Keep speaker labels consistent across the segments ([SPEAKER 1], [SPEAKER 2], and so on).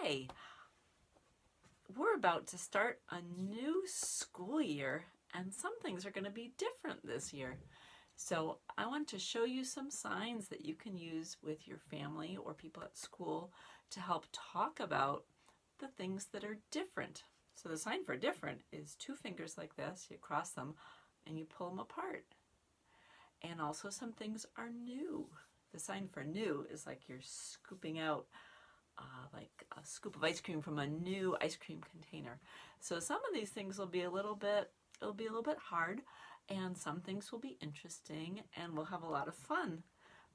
[SPEAKER 1] Okay, we're about to start a new school year, and some things are going to be different this year. So I want to show you some signs that you can use with your family or people at school to help talk about the things that are different. So the sign for different is two fingers like this, you cross them and you pull them apart. And also some things are new. The sign for new is like you're scooping out like a scoop of ice cream from a new ice cream container. So some of these things will be a little bit hard, and some things will be interesting, and we'll have a lot of fun.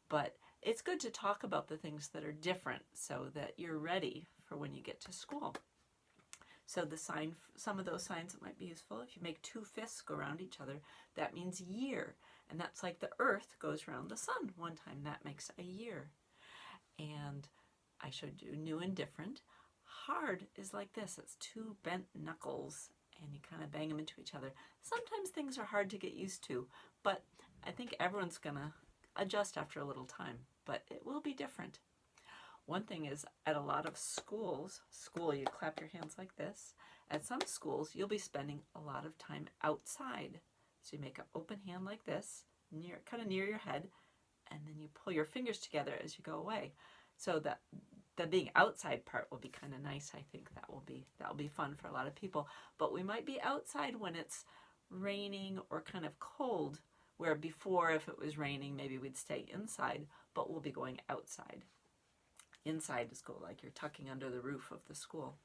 [SPEAKER 1] But it's good to talk about the things that are different so that you're ready for when you get to school. So the sign, some of those signs that might be useful, if you make two fists go around each other, that means year. And that's like the earth goes around the sun one time. That makes a year. And I showed you new and different. Hard is like this. It's two bent knuckles and you kind of bang them into each other. Sometimes things are hard to get used to, but I think everyone's going to adjust after a little time, but it will be different. One thing is at a lot of schools, you clap your hands like this. At some schools, you'll be spending a lot of time outside. So you make an open hand like this, kind of near your head, and then you pull your fingers together as you go away. So that the being outside part will be kind of nice. I think that will be fun for a lot of people. But we might be outside when it's raining or kind of cold, where before if it was raining maybe we'd stay inside, but we'll be going outside. Inside is cool, like you're tucking under the roof of the school.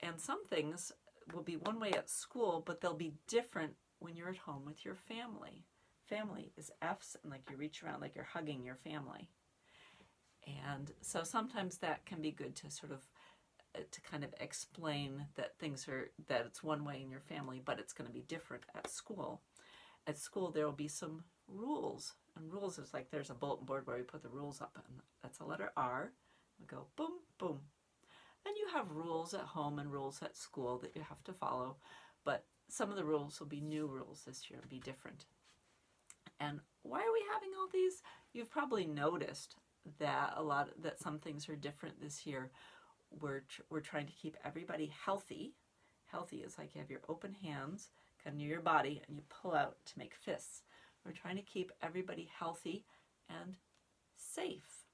[SPEAKER 1] And some things will be one way at school, but they'll be different when you're at home with your family. Family is F's, and like you reach around like you're hugging your family. And so sometimes that can be good to sort of to kind of explain that that it's one way in your family, but it's going to be different at school. At school there will be some rules, and rules is like there's a bulletin board where we put the rules up, and that's a letter R. We go boom, boom. And you have rules at home and rules at school that you have to follow, but some of the rules will be new rules this year, be different. And why are we having all these? You've probably noticed that some things are different this year. We're trying to keep everybody healthy. Healthy is like you have your open hands kind of near your body and you pull out to make fists. We're trying to keep everybody healthy and safe.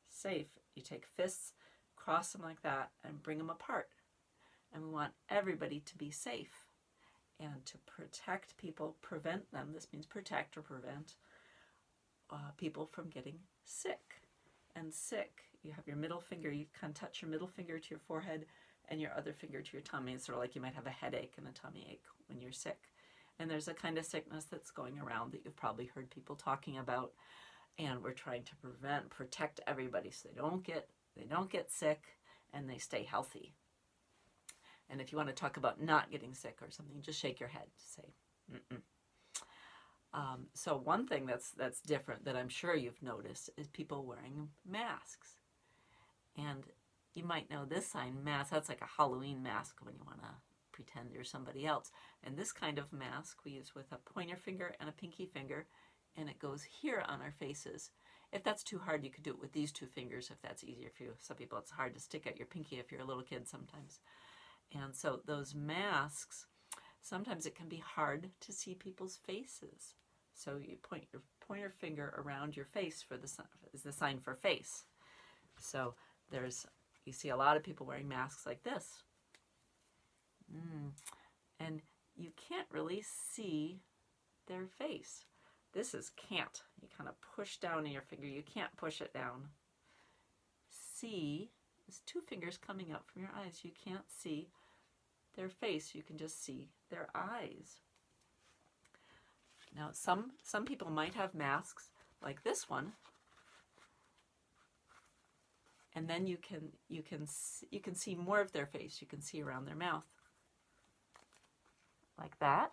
[SPEAKER 1] Safe. You take fists, cross them like that, and bring them apart. And we want everybody to be safe and to protect people, prevent them. This means protect or prevent people from getting sick. And sick, you have your middle finger, you kind of touch your middle finger to your forehead and your other finger to your tummy. It's sort of like you might have a headache and a tummy ache when you're sick. And there's a kind of sickness that's going around that you've probably heard people talking about. And we're trying to protect everybody so they don't get sick and they stay healthy. And if you want to talk about not getting sick or something, just shake your head. Say, mm-mm. So one thing that's different that I'm sure you've noticed is people wearing masks. And you might know this sign, mask, that's like a Halloween mask when you want to pretend you're somebody else. And this kind of mask we use with a pointer finger and a pinky finger, and it goes here on our faces. If that's too hard, you could do it with these two fingers if that's easier for you. Some people, it's hard to stick out your pinky if you're a little kid sometimes. And so those masks, sometimes it can be hard to see people's faces. So you point your pointer finger around your face is the sign for face. So you see a lot of people wearing masks like this. And you can't really see their face. This is can't. You kind of push down in your finger. You can't push it down. See is two fingers coming up from your eyes. You can't see their face. You can just see their eyes. Now, some people might have masks like this one, and then you can see more of their face. You can see around their mouth, like that.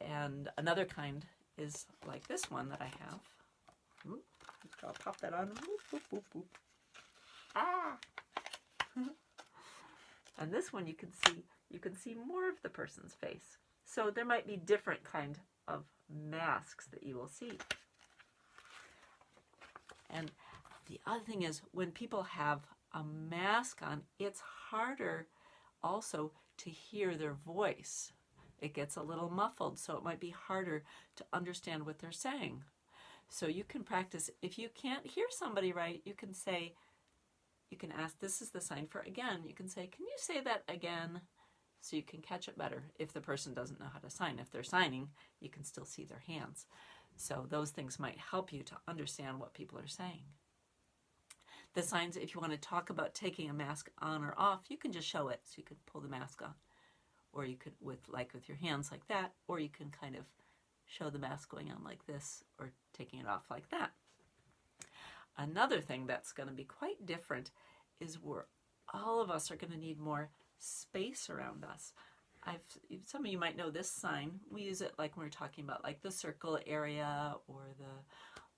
[SPEAKER 1] And another kind is like this one that I have. I'll pop that on. Boop, boop, boop. Ah! And this one you can see more of the person's face. So there might be different kind of masks that you will see. And The other thing is when people have a mask on, it's harder also to hear their voice. It gets a little muffled, so it might be harder to understand what they're saying. So you can practice. If you can't hear somebody right, you can say, you can ask, this is the sign for again. You can say, can you say that again? So you can catch it better if the person doesn't know how to sign. If they're signing, you can still see their hands. So those things might help you to understand what people are saying. The signs, if you want to talk about taking a mask on or off, you can just show it. So you could pull the mask on, or you could with your hands like that, or you can kind of show the mask going on like this, or taking it off like that. Another thing that's going to be quite different is where all of us are going to need more space around us. Some of you might know this sign. We use it like when we're talking about like the circle area, or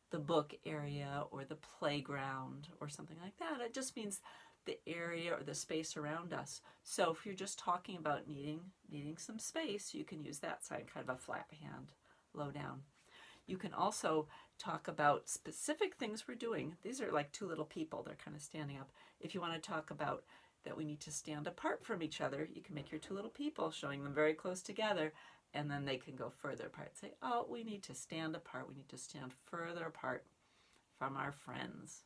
[SPEAKER 1] the book area, or the playground, or something like that. It just means the area or the space around us. So if you're just talking about needing some space, you can use that sign, kind of a flat hand, low down. You can also talk about specific things we're doing. These are like two little people. They're kind of standing up. If you want to talk about that we need to stand apart from each other, you can make your two little people, showing them very close together, and then they can go further apart. Say, oh, we need to stand apart. We need to stand further apart from our friends.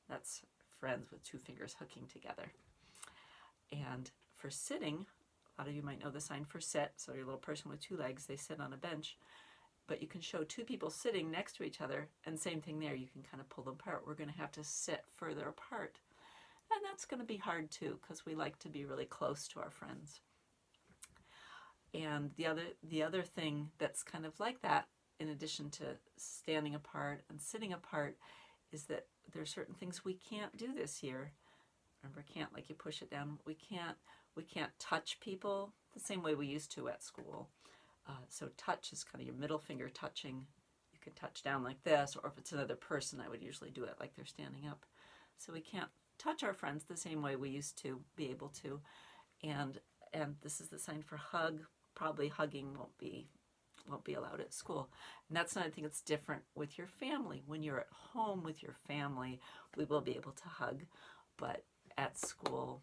[SPEAKER 1] That's friends with two fingers hooking together. And for sitting, a lot of you might know the sign for sit. So your little person with two legs, they sit on a bench. But you can show two people sitting next to each other, and same thing there. You can kind of pull them apart. We're going to have to sit further apart. And that's going to be hard too, because we like to be really close to our friends. And the other thing that's kind of like that, in addition to standing apart and sitting apart, is that there are certain things we can't do this year. Remember, can't, like you push it down. We can't touch people the same way we used to at school. So touch is kind of your middle finger touching. You can touch down like this, or if it's another person, I would usually do it like they're standing up. So we can't touch our friends the same way we used to be able to. And this is the sign for hug. Probably hugging won't be allowed at school. And that's another thing that's different with your family. When you're at home with your family, we will be able to hug, but at school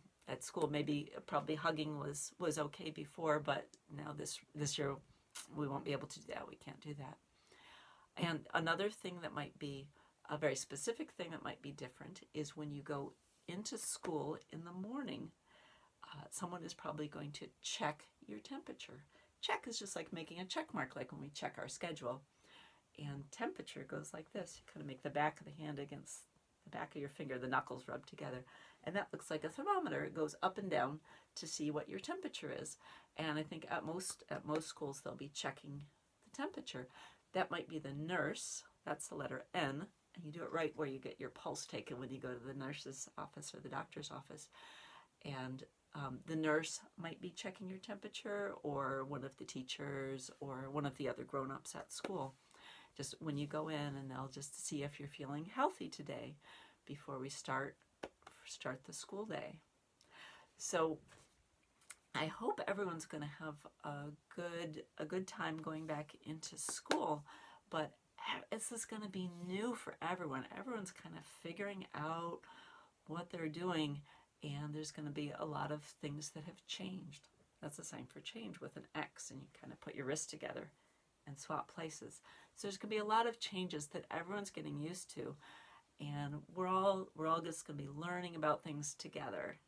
[SPEAKER 1] maybe probably hugging was okay before, but now this year we won't be able to do that. We can't do that. And another thing that might be a very specific thing that might be different is when you go into school in the morning, someone is probably going to check your temperature. Check is just like making a check mark, like when we check our schedule. And temperature goes like this. You kind of make the back of the hand against the back of your finger, the knuckles rub together. And that looks like a thermometer. It goes up and down to see what your temperature is. And I think at most schools they'll be checking the temperature. That might be the nurse. That's the letter N. And you do it right where you get your pulse taken when you go to the nurse's office or the doctor's office. And the nurse might be checking your temperature, or one of the teachers, or one of the other grown-ups at school. Just when you go in, and they'll just see if you're feeling healthy today before we start the school day. So I hope everyone's going to have a good time going back into school, but this is going to be new for everyone. Everyone's kind of figuring out what they're doing, and there's going to be a lot of things that have changed. That's a sign for change with an X, and you kind of put your wrists together and swap places. So there's going to be a lot of changes that everyone's getting used to, and we're all just going to be learning about things together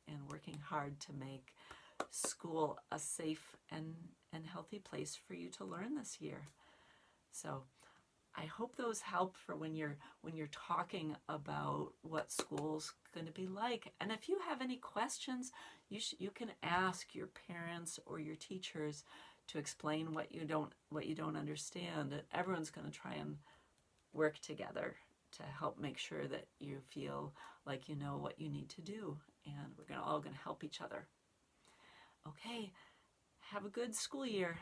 [SPEAKER 1] and working hard to make school a safe and healthy place for you to learn this year. So I hope those help for when you're talking about what school's going to be like. And if you have any questions, you can ask your parents or your teachers to explain what you don't understand. And everyone's going to try and work together to help make sure that you feel like you know what you need to do. And we're all going to help each other. Okay, have a good school year.